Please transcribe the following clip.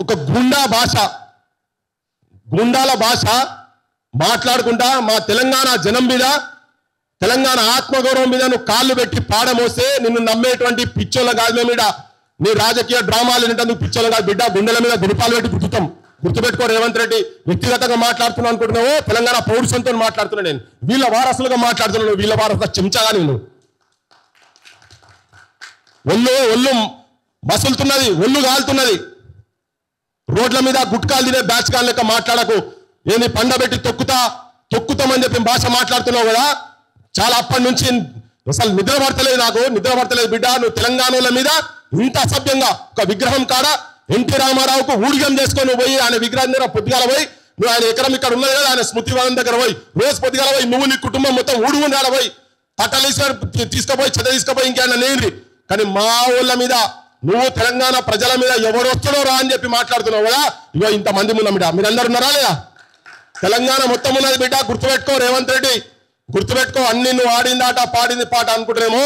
ఒక గుండాల భాష మాట్లాడుకుంటా మా తెలంగాణ జనం మీద తెలంగాణ ఆత్మగౌరవం మీద నువ్వు కాళ్ళు పెట్టి పాడమోస్తే నిన్ను నమ్మేటువంటి పిచ్చోళ్ళ కాదు మీద నీ రాజకీయ డ్రామాలు ఏంటంటే నువ్వు పిచ్చోళ్ళ కాదు బిడ్డ గుండెల మీద గుడిపాలు పెట్టి గుర్తుతాం గుర్తుపెట్టుకో రేవంత్ రెడ్డి వ్యక్తిగతంగా మాట్లాడుతున్నావు అనుకుంటున్నావు తెలంగాణ పౌరుషంతో మాట్లాడుతున్నా నేను వీళ్ళ వారసులుగా మాట్లాడుతున్నాను వీళ్ళ వారసుగా చెంచాగా నేను ఒళ్ళు మసులుతున్నది ఒళ్ళు కాలుతున్నది రోడ్ల మీద గుట్కాలు తినే బ్యాచ్ కాలు లెక్క మాట్లాడకు ఏంది పండబెట్టి తొక్కుతామని చెప్పి భాష మాట్లాడుతున్నావు కదా చాలా అప్పటి నుంచి అసలు నిద్ర పడతలేదు బిడ్డ నువ్వు తెలంగాణల మీద ఇంత అసభ్యంగా ఒక విగ్రహం కాడ ఎన్టీ రామారావుకు ఊడిగం చేసుకొని పోయి ఆయన విగ్రహం దగ్గర పొద్దుగాల పోయి నువ్వు ఆయన ఎకరం ఇక్కడ ఉన్నది కదా ఆయన స్మృతివనం దగ్గర పోయి రోజు పొద్దుగాల పోయి నువ్వు నీ కుటుంబం మొత్తం ఊడుగుండాల పోయి పట్టలేశ్వర తీసుకుపోయి చెత్త తీసుకుపోయి ఇంకేమైనా నేంద్రి కానీ మా ఊళ్ళ మీద నువ్వు తెలంగాణ ప్రజల మీద ఎవరు వస్తాడో రా అని చెప్పి మాట్లాడుతున్నావు కదా ఇగో ఇంతమంది ఉన్న బిడ్డ మీరందరూ ఉన్నారా లేదా తెలంగాణ మొత్తం ఉన్నది బిడ్డ గుర్తుపెట్టుకో రేవంత్ రెడ్డి గుర్తుపెట్టుకో అన్ని నువ్వు ఆడిందాట పాడింది పాట అనుకుంటున్నామో